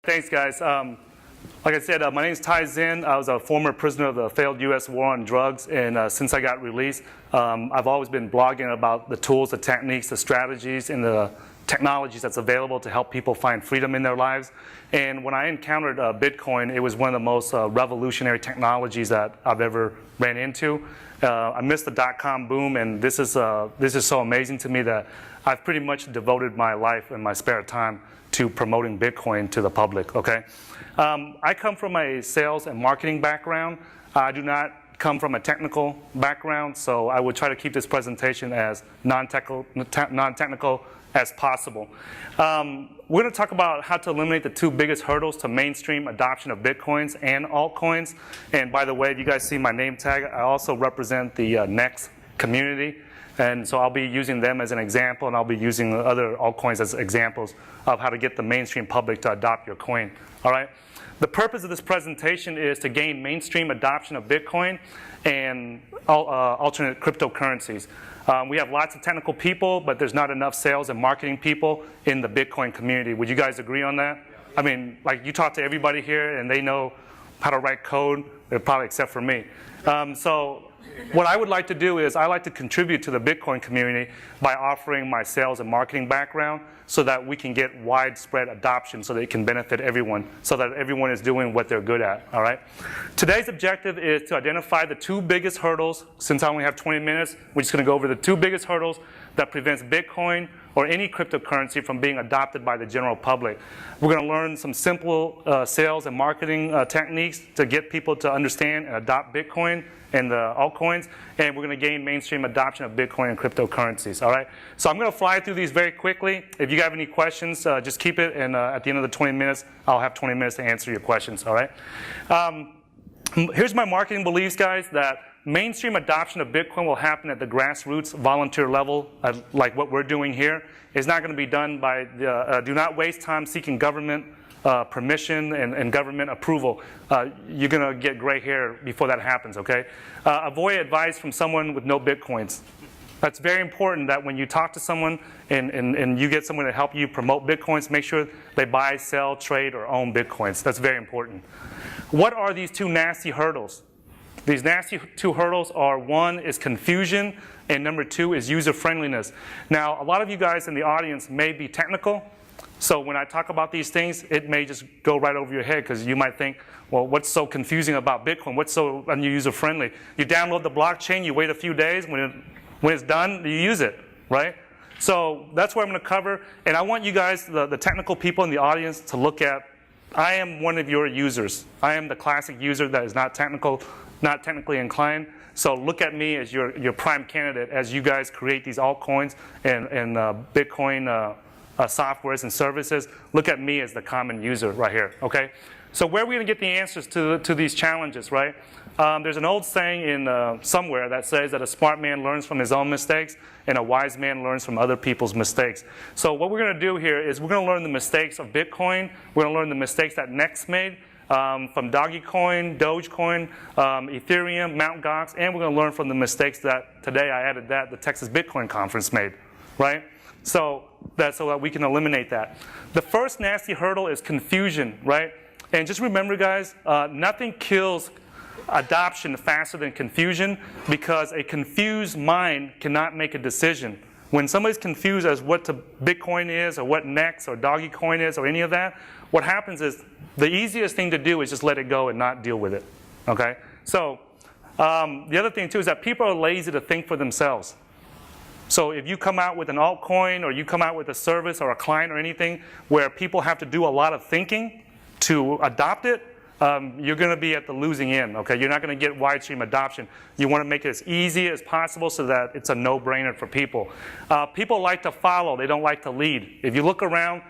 Thanks, guys. Like I said, my name is Ty Zinn. I was a former prisoner of the failed U.S. war on drugs, and since I got released, I've always been blogging about the tools, the techniques, the strategies, and the technologies that's available to help people find freedom in their lives. And when I encountered Bitcoin, it was one of the most revolutionary technologies that I've ever ran into. I missed the dot-com boom, and this is so amazing to me that I've pretty much devoted my life and my spare time to promoting Bitcoin to the public, okay? I come from a sales and marketing background. I do not come from a technical background, so I would try to keep this presentation as non-technical as possible. We're going to talk about how to eliminate the two biggest hurdles to mainstream adoption of Bitcoins and altcoins. And by the way, if you guys see my name tag, I also represent the Next community. And so I'll be using them as an example, and I'll be using other altcoins as examples of how to get the mainstream public to adopt your coin. All right? The purpose of this presentation is to gain mainstream adoption of Bitcoin and alternate cryptocurrencies. We have lots of technical people, but there's not enough sales and marketing people in the Bitcoin community. Would you guys agree on that? I mean, like, you talk to everybody here, and they know how to write code, probably except for me. So what I would like to do is I like to contribute to the Bitcoin community by offering my sales and marketing background so that we can get widespread adoption so that it can benefit everyone, so that everyone is doing what they're good at, all right? Today's objective is to identify the two biggest hurdles. Since I only have 20 minutes, we're just going to go over the two biggest hurdles that prevents Bitcoin or any cryptocurrency from being adopted by the general public. We're going to learn some simple sales and marketing techniques to get people to understand and adopt Bitcoin and the altcoins, and we're going to gain mainstream adoption of Bitcoin and cryptocurrencies, all right? So I'm going to fly through these very quickly. If you have any questions, just keep it, and at the end of the 20 minutes, I'll have 20 minutes to answer your questions, all right? Here's my marketing beliefs, guys, that mainstream adoption of Bitcoin will happen at the grassroots volunteer level, like what we're doing here. It's not going to be done by do not waste time seeking government permission and government approval. You're going to get gray hair before that happens, okay? Avoid advice from someone with no Bitcoins. That's very important that when you talk to someone and you get someone to help you promote Bitcoins, make sure they buy, sell, trade, or own Bitcoins. That's very important. What are these two nasty hurdles? These nasty two hurdles are, one is confusion, and number two is user friendliness. Now, a lot of you guys in the audience may be technical, so when I talk about these things, it may just go right over your head because you might think, well, what's so confusing about Bitcoin? What's so user friendly? You download the blockchain, you wait a few days, when it's done, you use it, right? So that's what I'm going to cover, and I want you guys, the technical people in the audience, to look at, I am one of your users. I am the classic user that is not technically inclined. So look at me as your prime candidate as you guys create these altcoins and Bitcoin softwares and services. Look at me as the common user right here, okay? So where are we going to get the answers to these challenges, right? There's an old saying in somewhere that says that a smart man learns from his own mistakes and a wise man learns from other people's mistakes. So what we're going to do here is we're going to learn the mistakes of Bitcoin. We're going to learn the mistakes that Next made from Dogecoin, Dogecoin, Ethereum, Mt. Gox, and we're going to learn from the mistakes that today I added that the Texas Bitcoin Conference made, right? So that we can eliminate that. The first nasty hurdle is confusion, right? And just remember, guys, nothing kills adoption faster than confusion, because a confused mind cannot make a decision. When somebody's confused as what Bitcoin is or what Next or Dogecoin is or any of that, what happens is the easiest thing to do is just let it go and not deal with it, okay? So the other thing, too, is that people are lazy to think for themselves. So if you come out with an altcoin or you come out with a service or a client or anything where people have to do a lot of thinking to adopt it, you're going to be at the losing end, okay? You're not going to get widestream adoption. You want to make it as easy as possible so that it's a no-brainer for people. People like to follow. They don't like to lead. If you look around,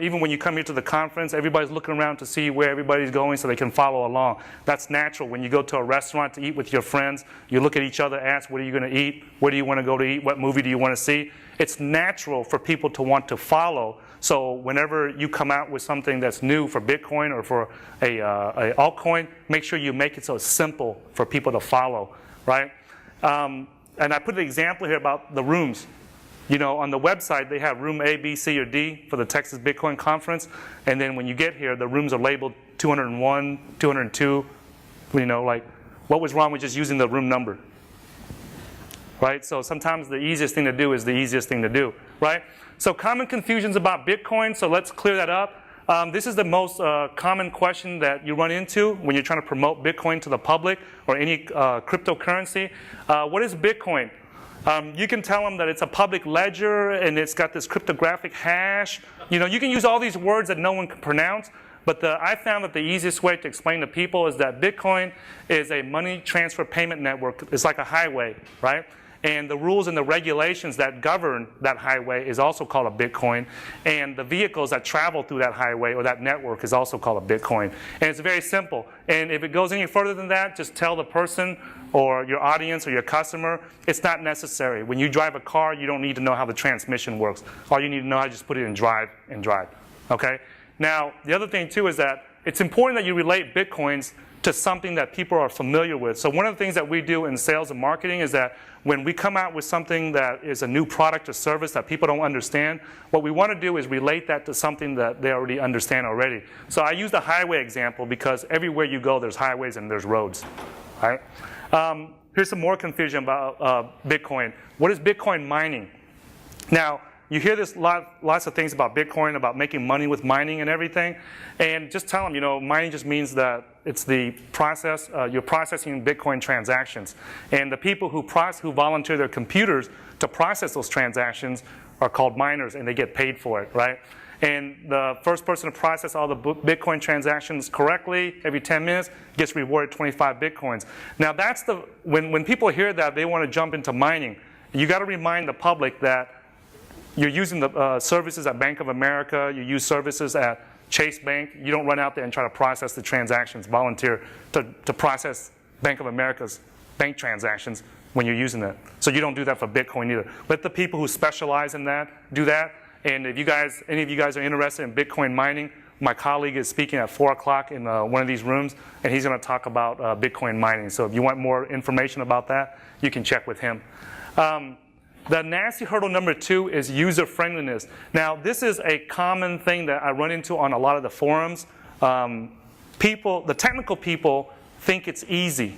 even when you come here to the conference, everybody's looking around to see where everybody's going so they can follow along. That's natural. When you go to a restaurant to eat with your friends, you look at each other, ask, what are you going to eat? Where do you want to go to eat? What movie do you want to see? It's natural for people to want to follow. So whenever you come out with something that's new for Bitcoin or for a altcoin, make sure you make it so simple for people to follow, right? And I put an example here about the rooms. On the website, they have room A, B, C, or D for the Texas Bitcoin Conference. And then when you get here, the rooms are labeled 201, 202. Like, what was wrong with just using the room number? Right? So sometimes the easiest thing to do is the easiest thing to do, right? So common confusions about Bitcoin, so let's clear that up. This is the most common question that you run into when you're trying to promote Bitcoin to the public or any cryptocurrency. What is Bitcoin? You can tell them that it's a public ledger and it's got this cryptographic hash. You can use all these words that no one can pronounce, but I found that the easiest way to explain to people is that Bitcoin is a money transfer payment network. It's like a highway, right? And the rules and the regulations that govern that highway is also called a Bitcoin. And the vehicles that travel through that highway or that network is also called a Bitcoin. And it's very simple. And if it goes any further than that, just tell the person or your audience or your customer, it's not necessary. When you drive a car, you don't need to know how the transmission works. All you need to know is to just put it in drive and drive. Okay? Now, the other thing too is that it's important that you relate Bitcoins to something that people are familiar with. So one of the things that we do in sales and marketing is that when we come out with something that is a new product or service that people don't understand, what we want to do is relate that to something that they already understand already. So I use the highway example because everywhere you go, there's highways and there's roads. Right? Here's some more confusion about Bitcoin. What is Bitcoin mining? Now, you hear this lots of things about Bitcoin, about making money with mining and everything. And just tell them, mining just means that it's the process, you're processing Bitcoin transactions. And the people who volunteer their computers to process those transactions are called miners, and they get paid for it, right? And the first person to process all the Bitcoin transactions correctly every 10 minutes gets rewarded 25 Bitcoins. Now that's when people hear that, they want to jump into mining. You got to remind the public that you're using the services at Bank of America, you use services at Chase Bank. You don't run out there and try to process the transactions, volunteer to process Bank of America's bank transactions when you're using it. So you don't do that for Bitcoin either. Let the people who specialize in that do that. And if any of you guys are interested in Bitcoin mining, my colleague is speaking at 4 o'clock in one of these rooms, and he's going to talk about Bitcoin mining. So if you want more information about that, you can check with him. The nasty hurdle number 2 is user friendliness. Now, this is a common thing that I run into on a lot of the forums. The technical people think it's easy,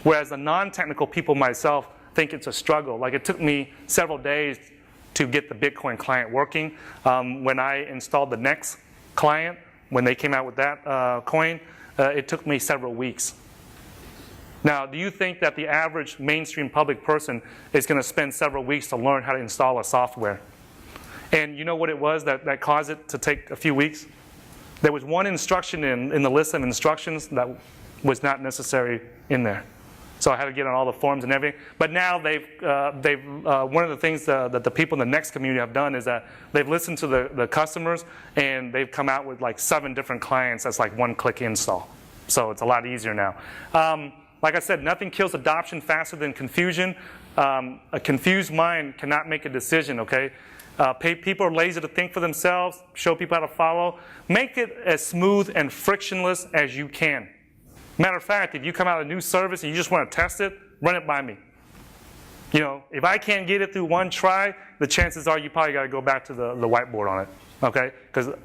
whereas the non-technical people myself think it's a struggle. Like, it took me several days to get the Bitcoin client working. When I installed the next client, when they came out with that coin, it took me several weeks. Now, do you think that the average mainstream public person is going to spend several weeks to learn how to install a software? And you know what it was that caused it to take a few weeks? There was one instruction in the list of instructions that was not necessary in there. So I had to get on all the forms and everything. But now one of the things that the people in the next community have done is that they've listened to the customers, and they've come out with like 7 different clients that's like one-click install. So it's a lot easier now. Like I said, nothing kills adoption faster than confusion. A confused mind cannot make a decision, okay? People are lazy to think for themselves, show people how to follow. Make it as smooth and frictionless as you can. Matter of fact, if you come out with a new service and you just want to test it, run it by me. If I can't get it through one try, the chances are you probably got to go back to the whiteboard on it, okay? Because, if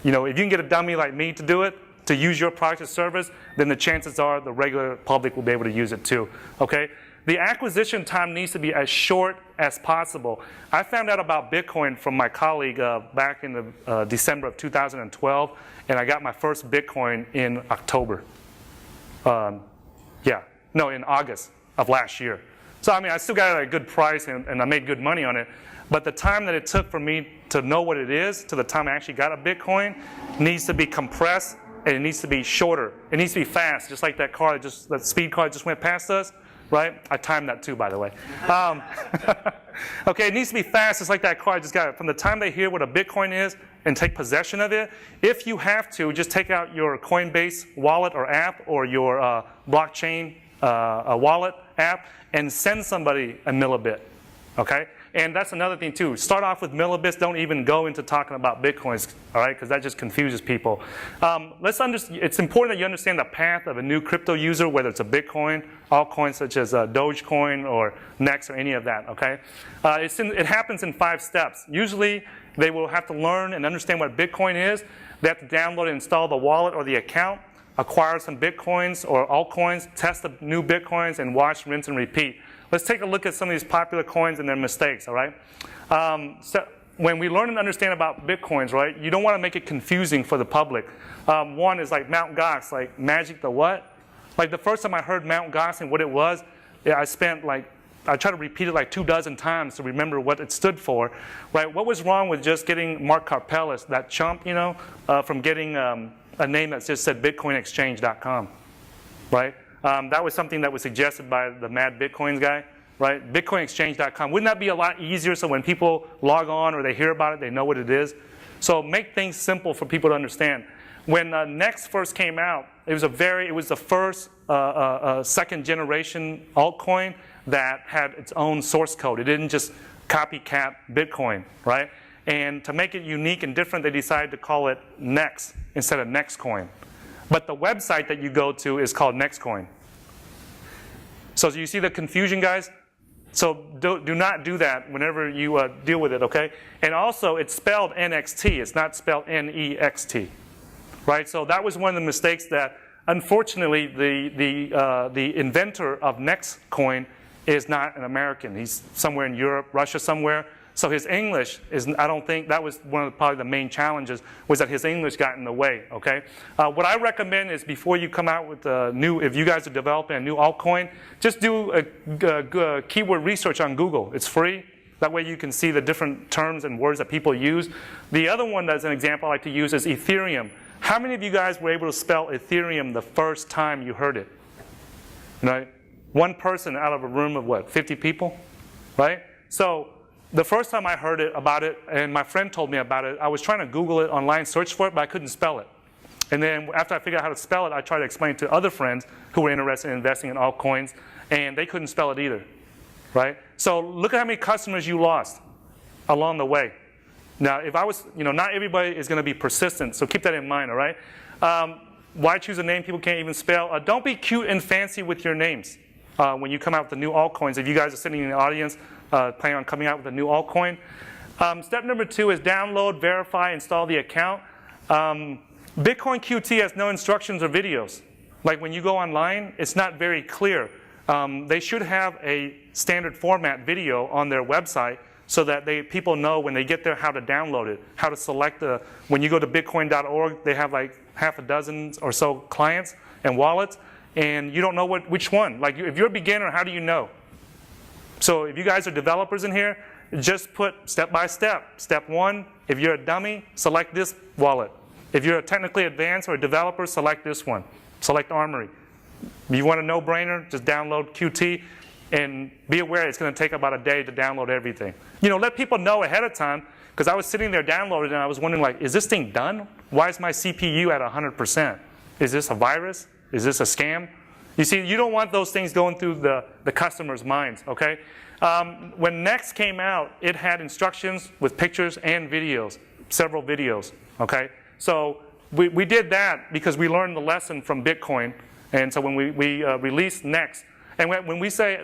you can get a dummy like me to do it, to use your product or service, then the chances are the regular public will be able to use it too, okay? The acquisition time needs to be as short as possible. I found out about Bitcoin from my colleague back in the December of 2012, and I got my first Bitcoin in October. In August of last year. So I still got it at a good price, and I made good money on it. But the time that it took for me to know what it is to the time I actually got a Bitcoin needs to be compressed, and it needs to be shorter. It needs to be fast, just like that speed car that just went past us, right? I timed that too, by the way. Okay, it needs to be fast, just like that car I just got. From the time they hear what a Bitcoin is and take possession of it, if you have to, just take out your Coinbase wallet or app or your blockchain wallet app and send somebody a millibit, okay? And that's another thing too. Start off with millibits. Don't even go into talking about Bitcoins, all right? Because that just confuses people. It's important that you understand the path of a new crypto user, whether it's a Bitcoin, altcoins such as Dogecoin or Nex or any of that, okay? It happens in 5 steps. Usually, they will have to learn and understand what Bitcoin is. They have to download and install the wallet or the account, acquire some Bitcoins or altcoins, test the new Bitcoins, and watch, rinse, and repeat. Let's take a look at some of these popular coins and their mistakes, all right? So when we learn and understand about Bitcoins, right, you don't want to make it confusing for the public. One is like Mt. Gox, like magic the what? Like the first time I heard Mt. Gox and what it was, I tried to repeat it like 24 times to remember what it stood for, right? What was wrong with just getting Mark Karpeles, that chump, you know, from getting a name that just said BitcoinExchange.com, right? That was something that was suggested by the Mad Bitcoins guy, right? BitcoinExchange.com. Wouldn't that be a lot easier so when people log on or they hear about it, they know what it is? So make things simple for people to understand. When Nex first came out, it was the first second generation altcoin that had its own source code. It didn't just copycat Bitcoin, right? And to make it unique and different, they decided to call it Nex instead of Nextcoin. But the website that you go to is called Nextcoin. So you see the confusion, guys? So do not do that whenever you deal with it, okay? And also, it's spelled NXT. It's not spelled NEXT, right? So that was one of the mistakes that, unfortunately, the inventor of Nextcoin is not an American. He's somewhere in Europe, Russia somewhere. So his English is, I don't think, that was one of probably the main challenges, was that his English got in the way, okay? What I recommend is before you come out with a new, if you guys are developing a new altcoin, just do a keyword research on Google. It's free. That way you can see the different terms and words that people use. The other one as an example I like to use is Ethereum. How many of you guys were able to spell Ethereum the first time you heard it? Right? One person out of a room of what, 50 people? Right? So the first time I heard about it, and my friend told me about it, I was trying to Google it online, search for it, but I couldn't spell it. And then after I figured out how to spell it, I tried to explain it to other friends who were interested in investing in altcoins, and they couldn't spell it either. Right? So look at how many customers you lost along the way. Now, if I was, not everybody is going to be persistent, so keep that in mind, all right? Why choose a name people can't even spell? Don't be cute and fancy with your names when you come out with the new altcoins. If you guys are sitting in the audience planning on coming out with a new altcoin. Step number 2 is download, verify, install the account. Bitcoin QT has no instructions or videos. Like when you go online, it's not very clear. They should have a standard format video on their website so that people know when they get there how to download it, how to select when you go to bitcoin.org, they have like half a dozen or so clients and wallets, and you don't know which one. Like if you're a beginner, how do you know? So if you guys are developers in here, just put step by step. Step 1, if you're a dummy, select this wallet. If you're a technically advanced or a developer, select this one. Select Armory. If you want a no-brainer, just download QT and be aware it's going to take about a day to download everything. Let people know ahead of time, because I was sitting there downloading and I was wondering, like, is this thing done? Why is my CPU at 100%? Is this a virus? Is this a scam? You see, you don't want those things going through the customer's minds, okay? When Nex came out, it had instructions with pictures and videos, several videos, okay? So we did that because we learned the lesson from Bitcoin. And so when we released Nex, and when we say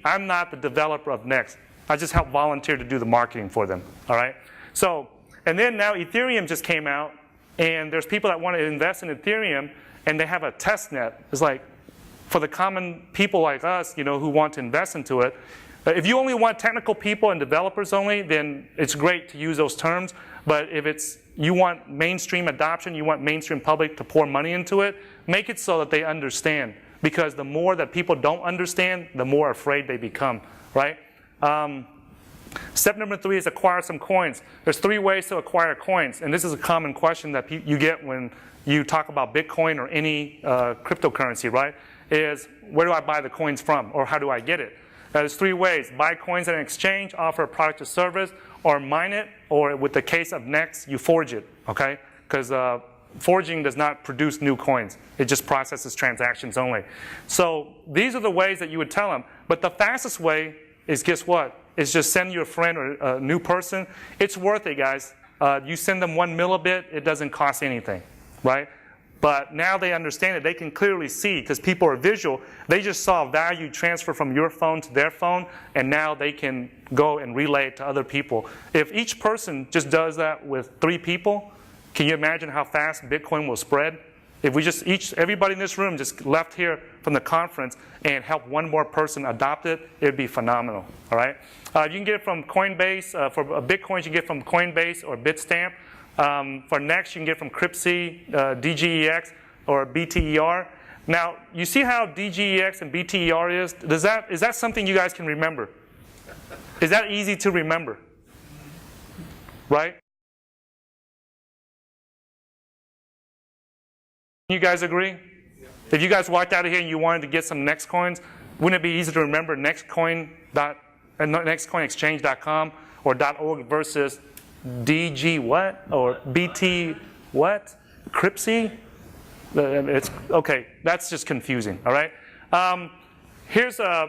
I'm not the developer of Nex. I just help volunteer to do the marketing for them, all right? So, and then now Ethereum just came out, and there's people that want to invest in Ethereum, and they have a test net. It's like, for the common people like us, who want to invest into it, if you only want technical people and developers only, then it's great to use those terms. But if you want mainstream adoption, you want mainstream public to pour money into it, make it so that they understand. Because the more that people don't understand, the more afraid they become, right? Step number 3 is acquire some coins. There's 3 ways to acquire coins, and this is a common question that you get when you talk about Bitcoin or any cryptocurrency, right? Is where do I buy the coins from, or how do I get it? There's 3 ways. Buy coins at an exchange, offer a product or service, or mine it, or with the case of Nex, you forge it, okay? Because forging does not produce new coins. It just processes transactions only. So these are the ways that you would tell them. But the fastest way is, guess what? is just send you a friend or a new person. It's worth it, guys. You send them 1 millibit, it doesn't cost anything, right? But now they understand it. They can clearly see, because people are visual. They just saw value transfer from your phone to their phone, and now they can go and relay it to other people. If each person just does that with 3 people, can you imagine how fast Bitcoin will spread? If we just everybody in this room just left here from the conference and helped 1 more person adopt it, it'd be phenomenal. All right. You can get it from Coinbase. For Bitcoins, you can get from Coinbase or Bitstamp. For Next, you can get from Cryptsy, DGEX, or BTER. Now, you see how DGEX and BTER is? Is that something you guys can remember? Is that easy to remember? Right? You guys agree? Yeah. If you guys walked out of here and you wanted to get some Next coins, wouldn't it be easy to remember nextcoinexchange.com or .org versus DG what? Or BT what? Cryptsy? It's okay, that's just confusing, all right?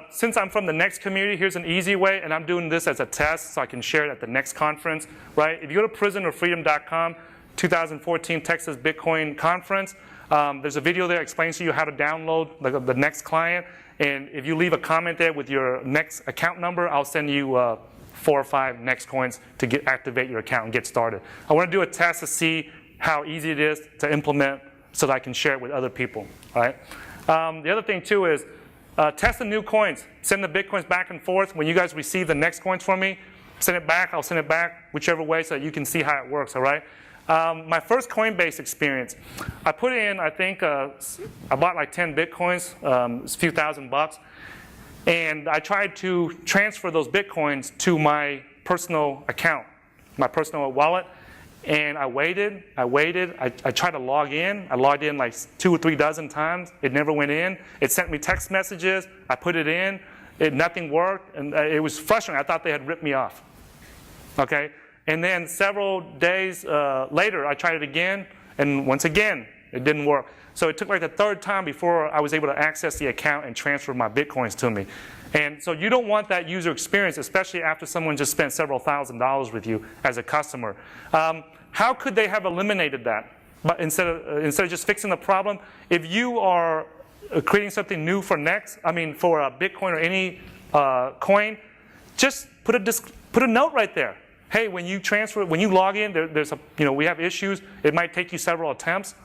Since I'm from the Next community, here's an easy way, and I'm doing this as a test so I can share it at the next conference, right? If you go to prisonerfreedom.com, 2014 Texas Bitcoin Conference, there's a video there that explains to you how to download the Next client, and if you leave a comment there with your Next account number, I'll send you 4 or 5 Next coins to activate your account and get started. I want to do a test to see how easy it is to implement so that I can share it with other people. All right? The other thing too is test the new coins. Send the Bitcoins back and forth. When you guys receive the Next coins from me, send it back. I'll send it back whichever way so that you can see how it works. All right? My first Coinbase experience, I put in, I think, I bought like 10 Bitcoins, it's a few $1,000. And I tried to transfer those Bitcoins to my personal account, my personal wallet. And I waited. I tried to log in. I logged in like 2 or 3 dozen times. It never went in. It sent me text messages. I put it in. Nothing worked. And it was frustrating. I thought they had ripped me off. Okay? And then several days later, I tried it again. And once again, it didn't work. So it took like the 3rd time before I was able to access the account and transfer my Bitcoins to me. And so you don't want that user experience, especially after someone just spent several $1,000s with you as a customer. How could they have eliminated that? But instead of just fixing the problem, if you are creating something new for for a Bitcoin or any coin, just put a note right there. Hey, when you transfer, when you log in, we have issues. It might take you several attempts.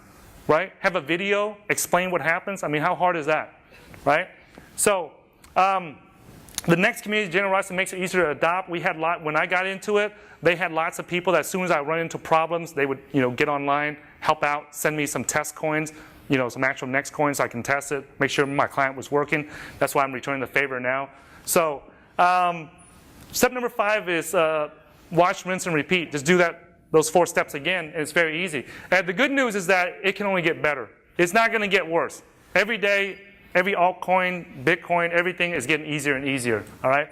Right? Have a video, explain what happens. I mean, how hard is that? Right? So the Next community generosity makes it easier to adopt. We had when I got into it, they had lots of people that as soon as I run into problems, they would get online, help out, send me some test coins, some actual Next coins so I can test it, make sure my client was working. That's why I'm returning the favor now. So step number 5 is watch, rinse, and repeat. Just do those 4 steps again, and it's very easy. And the good news is that it can only get better. It's not going to get worse. Every day, every altcoin, Bitcoin, everything is getting easier and easier. All right?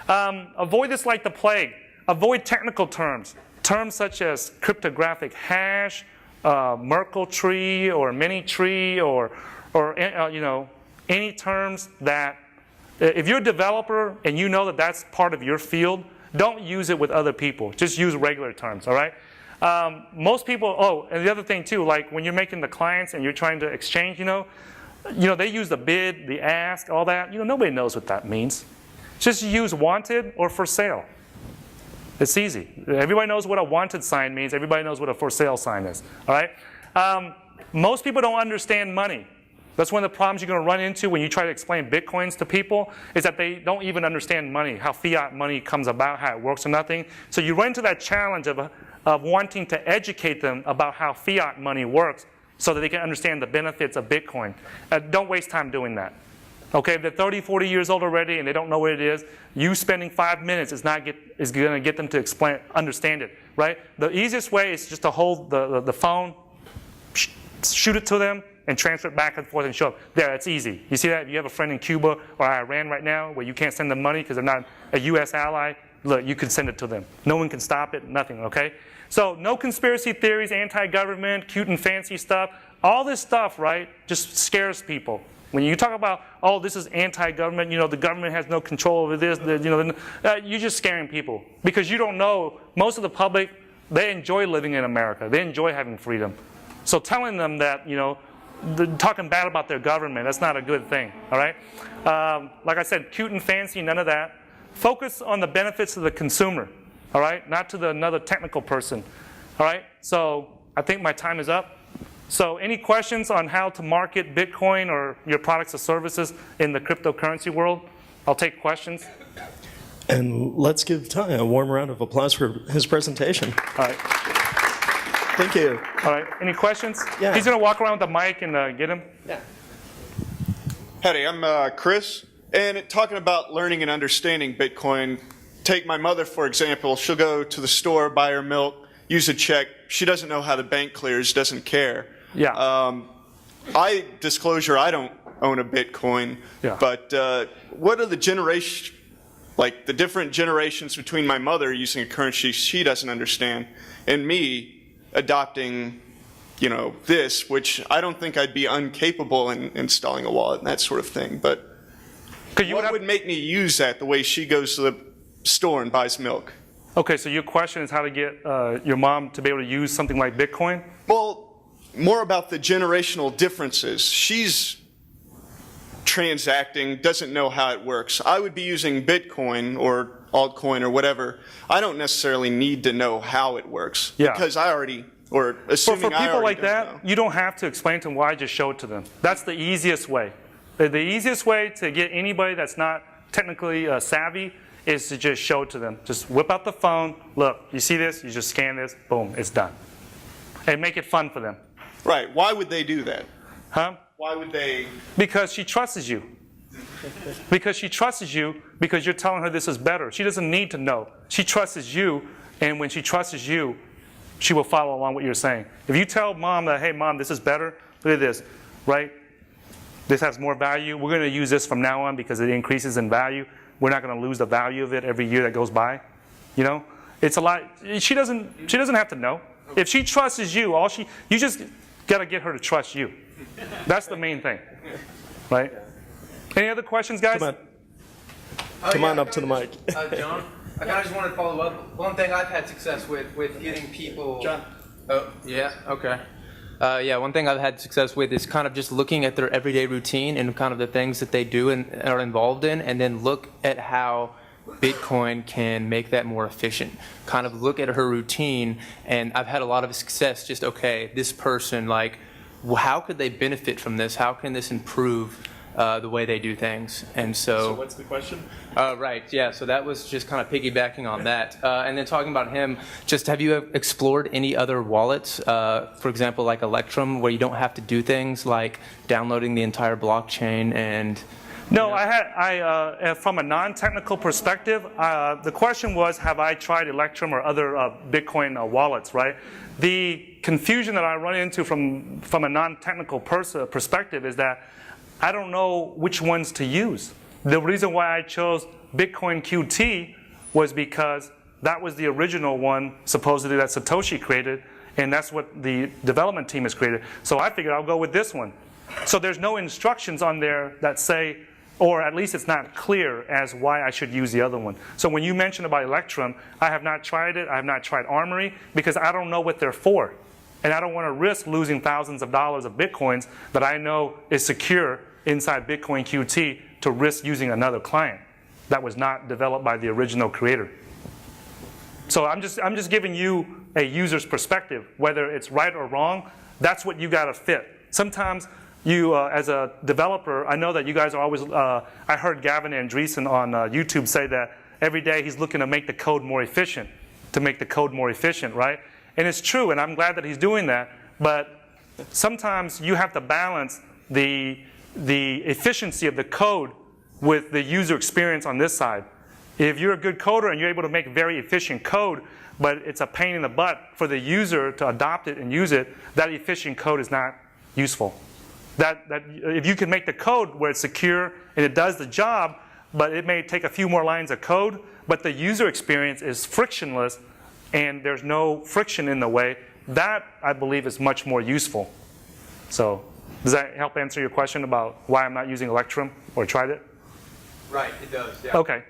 Avoid this like the plague. Avoid technical terms. Terms such as cryptographic hash, Merkle tree, or mini tree, or any terms that, if you're a developer and you know that that's part of your field, don't use it with other people. Just use regular terms. All right? Most people, and the other thing too, like when you're making the clients and you're trying to exchange, they use the bid, the ask, all that. Nobody knows what that means. Just use wanted or for sale. It's easy. Everybody knows what a wanted sign means. Everybody knows what a for sale sign is. All right? Most people don't understand money. That's one of the problems you're going to run into when you try to explain Bitcoins to people, is that they don't even understand money, how fiat money comes about, how it works or nothing. So you run into that challenge of wanting to educate them about how fiat money works so that they can understand the benefits of Bitcoin. Don't waste time doing that. Okay, if they're 30, 40 years old already and they don't know what it is, you spending 5 minutes is going to get them to understand it, right? The easiest way is just to hold the phone, shoot it to them, and transfer it back and forth and show up. There, it's easy. You see that? If you have a friend in Cuba or Iran right now where you can't send them money because they're not a U.S. ally, look, you can send it to them. No one can stop it, nothing, okay? So no conspiracy theories, anti-government, cute and fancy stuff. All this stuff, right, just scares people. When you talk about, oh, this is anti-government, the government has no control over this, you're just scaring people. Because you don't know, most of the public, they enjoy living in America. They enjoy having freedom. So telling them that, talking bad about their government, that's not a good thing, all right? Like I said, cute and fancy, none of that. Focus on the benefits of the consumer, all right? Not to another technical person, all right? So I think my time is up. So any questions on how to market Bitcoin or your products or services in the cryptocurrency world? I'll take questions. And let's give Ty a warm round of applause for his presentation. All right. Thank you. All right. Any questions? Yeah. He's going to walk around with the mic and get him. Yeah. Howdy, I'm Chris. And talking about learning and understanding Bitcoin, take my mother, for example. She'll go to the store, buy her milk, use a check. She doesn't know how the bank clears, doesn't care. Yeah. Disclosure, I don't own a Bitcoin. Yeah. But what are the the different generations between my mother using a currency she doesn't understand and me adopting, this, which I don't think I'd be incapable in installing a wallet and that sort of thing. But what would make me use that the way she goes to the store and buys milk? Okay, so your question is how to get your mom to be able to use something like Bitcoin? Well, more about the generational differences. She's transacting, doesn't know how it works. I would be using Bitcoin or altcoin or whatever. I don't necessarily need to know how it works. Yeah. Because I already, or assuming For people like that, know. you don't have to explain to them why, just show it to them. That's the easiest way. The easiest way to get anybody that's not technically savvy is to just show it to them. Just whip out the phone, look, you see this, you just scan this, boom, it's done. And make it fun for them. Right. Why would they do that? Huh? Why would they? Because she trusts you. Because she trusts you because you're telling her this is better. She doesn't need to know. She trusts you, and when she trusts you, she will follow along what you're saying. If you tell mom that, hey, mom, this is better, look at this, right? This has more value. We're going to use this from now on because it increases in value. We're not going to lose the value of it every year that goes by. It's a lot. She doesn't have to know. If she trusts you, you just got to get her to trust you. That's the main thing, right? Any other questions, guys? Come on up to the mic. John, I kind of just wanted to follow up. One thing I've had success with getting people. John. Oh, yeah, okay. One thing I've had success with is kind of just looking at their everyday routine and kind of the things that they do and are involved in, and then look at how Bitcoin can make that more efficient. Kind of look at her routine, and I've had a lot of success just, okay, this person, how could they benefit from this? How can this improve the way they do things? And So what's the question? Right, yeah, so that was just kind of piggybacking on that. And then talking about him, just have you explored any other wallets, for example, like Electrum, where you don't have to do things like downloading the entire blockchain and... No, from a non-technical perspective, the question was, have I tried Electrum or other Bitcoin wallets, right? The confusion that I run into from a non-technical perspective is that I don't know which ones to use. The reason why I chose Bitcoin QT was because that was the original one, supposedly, that Satoshi created, and that's what the development team has created. So I figured I'll go with this one. So there's no instructions on there that say, or at least it's not clear as why I should use the other one. So when you mentioned about Electrum, I have not tried it. I have not tried Armory because I don't know what they're for. And I don't want to risk losing thousands of dollars of Bitcoins that I know is secure inside Bitcoin QT to risk using another client that was not developed by the original creator. So I'm just giving you a user's perspective. Whether it's right or wrong, that's what you got to fit. Sometimes you, as a developer, I know that you guys are always, I heard Gavin Andreessen on YouTube say that every day he's looking to make the code more efficient, right? And it's true, and I'm glad that he's doing that, but sometimes you have to balance the efficiency of the code with the user experience on this side. If you're a good coder and you're able to make very efficient code, but it's a pain in the butt for the user to adopt it and use it, that efficient code is not useful. That if you can make the code where it's secure and it does the job, but it may take a few more lines of code, but the user experience is frictionless and there's no friction in the way, that I believe is much more useful. So Does that help answer your question about why I'm not using Electrum or tried it? Right, it does, yeah. Okay.